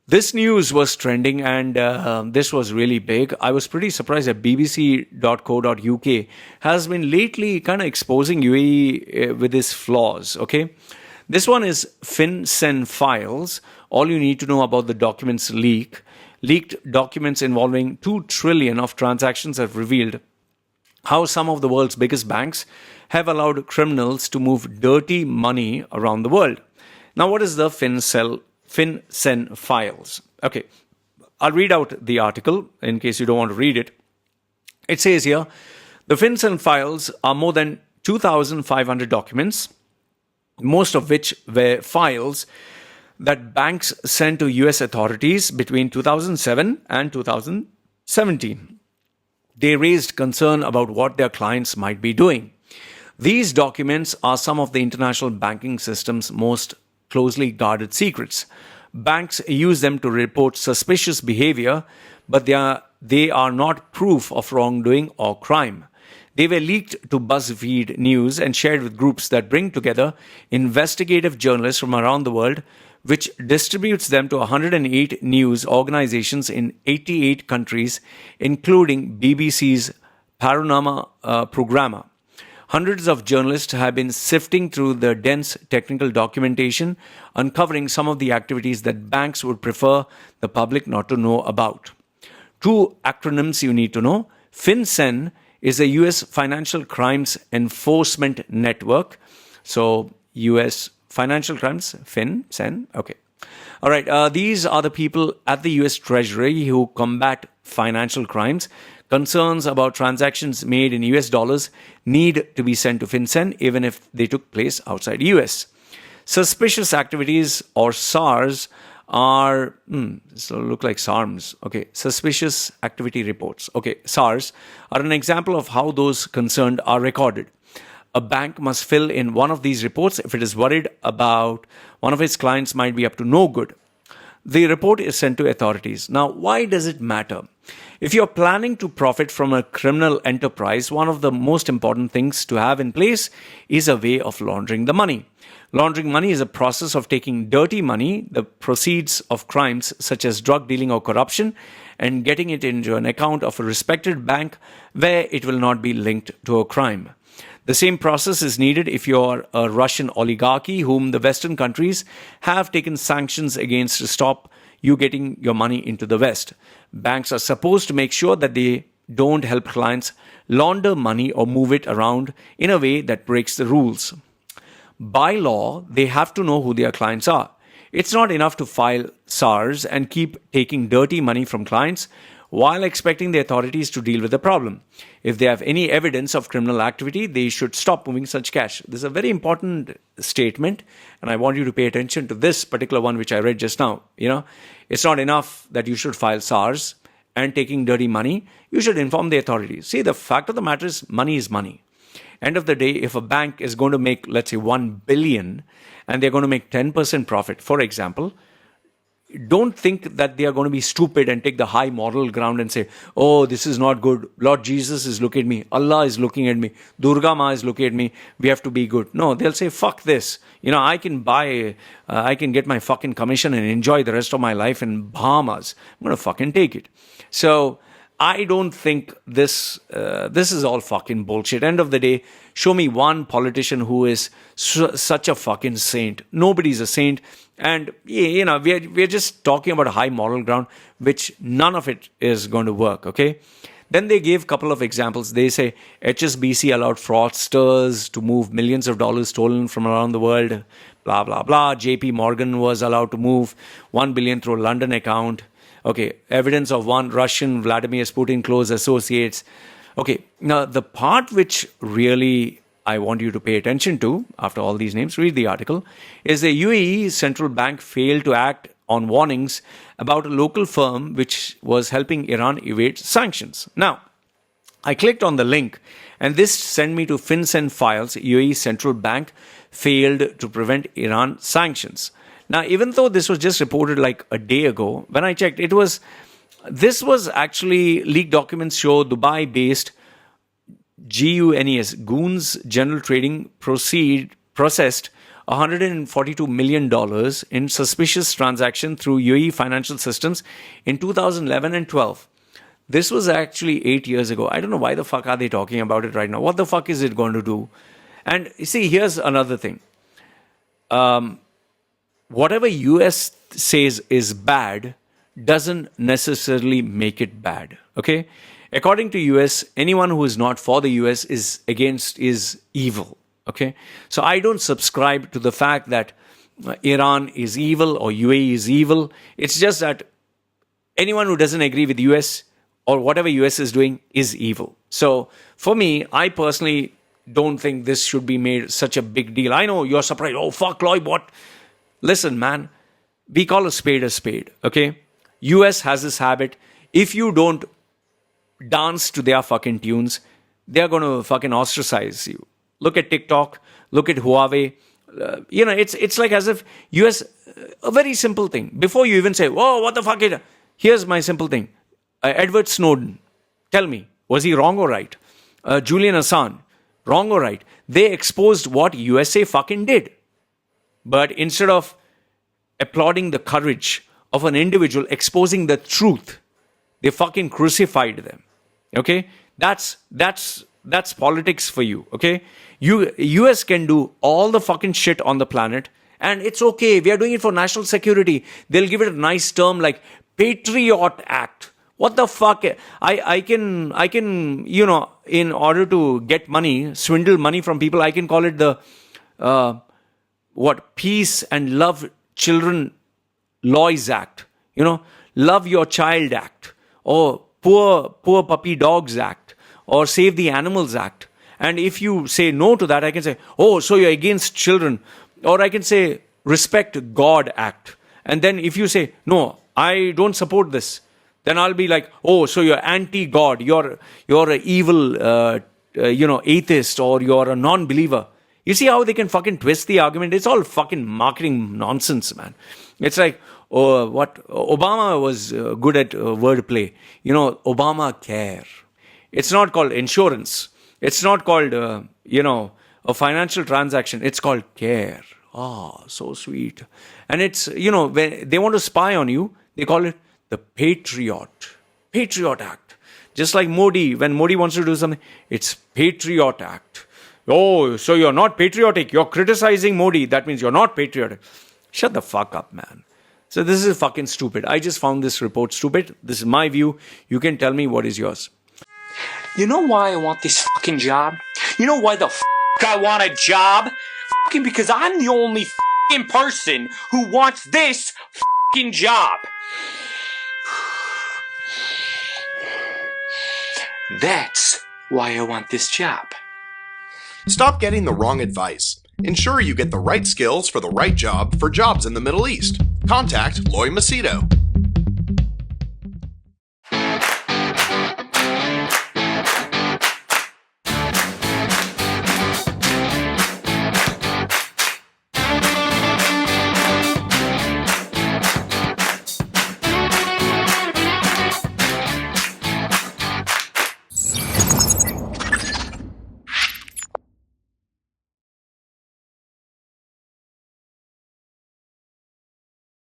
This news was trending and this was really big. I was pretty surprised that bbc.co.uk has been lately kind of exposing UAE with its flaws, okay? This one is FinCEN Files. All you need to know about the documents leak. Leaked documents involving 2 trillion of transactions have revealed how some of the world's biggest banks have allowed criminals to move dirty money around the world. Now, what is the FinCEN Files? Okay, I'll read out the article in case you don't want to read it. It says here, the FinCEN Files are more than 2,500 documents, most of which were files that banks sent to US authorities between 2007 and 2017. They raised concern about what their clients might be doing. These documents are some of the international banking system's most closely guarded secrets. Banks use them to report suspicious behavior, but they are not proof of wrongdoing or crime. They were leaked to BuzzFeed News and shared with groups that bring together investigative journalists from around the world, which distributes them to 108 news organizations in 88 countries, including BBC's Panorama Programma. Hundreds of journalists have been sifting through the dense technical documentation, uncovering some of the activities that banks would prefer the public not to know about. 2 acronyms you need to know. FinCEN is a US Financial Crimes Enforcement Network. So, US Financial Crimes, FinCEN, okay. All right, these are the people at the US Treasury who combat financial crimes. Concerns about transactions made in US dollars need to be sent to FinCEN even if they took place outside US. Suspicious activities, or SARS, are so look like SARMs. Okay, suspicious activity reports. Okay, SARS are an example of how those concerned are recorded. A bank must fill in one of these reports if it is worried about one of its clients might be up to no good. The report is sent to authorities. Now, why does it matter? If you're planning to profit from a criminal enterprise, one of the most important things to have in place is a way of laundering the money. Laundering money is a process of taking dirty money, the proceeds of crimes such as drug dealing or corruption, and getting it into an account of a respected bank where it will not be linked to a crime. The same process is needed if you're a Russian oligarchy whom the Western countries have taken sanctions against to stop you getting your money into the West. Banks are supposed to make sure that they don't help clients launder money or move it around in a way that breaks the rules. By law, they have to know who their clients are. It's not enough to file SARS and keep taking dirty money from clients while expecting the authorities to deal with the problem. If they have any evidence of criminal activity, they should stop moving such cash. This is a very important statement, and I want you to pay attention to this particular one which I read just now. It's not enough that you should file SARS and taking dirty money. You should inform the authorities. See, the fact of the matter is money. End of the day, if a bank is going to make, let's say, 1 billion and they're going to make 10% profit, for example, don't think that they are going to be stupid and take the high moral ground and say, oh, this is not good. Lord Jesus is looking at me. Allah is looking at me. Durga Ma is looking at me. We have to be good. No, they'll say, fuck this. I can get my fucking commission and enjoy the rest of my life in Bahamas. I'm going to fucking take it. So I don't think this is all fucking bullshit. End of the day, show me one politician who is such a fucking saint. Nobody's a saint. And, we're just talking about a high moral ground, which none of it is going to work, okay? Then they gave a couple of examples. They say HSBC allowed fraudsters to move millions of dollars stolen from around the world, blah, blah, blah. JP Morgan was allowed to move 1 billion through a London account. Okay, evidence of one Russian Vladimir Putin close associates. Okay, now the part which really I want you to pay attention to, after all these names, read the article, is the UAE central bank failed to act on warnings about a local firm which was helping Iran evade sanctions. Now, I clicked on the link and this sent me to FinCEN Files. UAE central bank failed to prevent Iran sanctions. Now, even though this was just reported like a day ago, when I checked, this was actually leaked documents show Dubai-based GUNS General Trading processed $142 million in suspicious transaction through UAE financial systems in 2011 and 12. This was actually 8 years ago. I don't know why the fuck are they talking about it right now. What the fuck is it going to do? And you see, here's another thing. Whatever US says is bad doesn't necessarily make it bad. Okay? According to US, anyone who is not for the US is evil. Okay? So I don't subscribe to the fact that Iran is evil or UAE is evil. It's just that anyone who doesn't agree with US or whatever US is doing is evil. So for me, I personally don't think this should be made such a big deal. I know you're surprised. Oh, fuck, Lloyd, what? Listen, man, we call a spade, okay? US has this habit. If you don't dance to their fucking tunes, they're going to fucking ostracize you. Look at TikTok. Look at Huawei. It's like as if US, a very simple thing. Before you even say, whoa, what the fuck is it? Here's my simple thing. Edward Snowden, tell me, was he wrong or right? Julian Assange, wrong or right? They exposed what USA fucking did. But instead of applauding the courage of an individual exposing the truth, they fucking crucified them. Okay? That's politics for you. Okay? US can do all the fucking shit on the planet, and it's okay. We are doing it for national security. They'll give it a nice term like Patriot Act. What the fuck? I can, in order to get money, swindle money from people, I can call it the Peace and Love Children Laws Act, Love Your Child Act, or Poor Puppy Dogs Act, or Save the Animals Act. And if you say no to that, I can say, oh, so you're against children. Or I can say, Respect God Act. And then if you say, no, I don't support this, then I'll be like, oh, so you're anti-God, you're an evil, atheist, or you're a non-believer. You see how they can fucking twist the argument? It's all fucking marketing nonsense, man. It's like, Obama was good at wordplay. Obamacare. It's not called insurance. It's not called, a financial transaction. It's called care. Oh, so sweet. And it's, when they want to spy on you, they call it the Patriot Act. Just like Modi, when Modi wants to do something, it's Patriot Act. Oh, so you're not patriotic. You're criticizing Modi. That means you're not patriotic. Shut the fuck up, man. So this is fucking stupid. I just found this report stupid. This is my view. You can tell me what is yours. You know why I want this fucking job? You know why the f*** I want a job? Fucking because I'm the only fucking person who wants this fucking job. That's why I want this job. Stop getting the wrong advice. Ensure you get the right skills for the right job for jobs in the Middle East. Contact Machedo.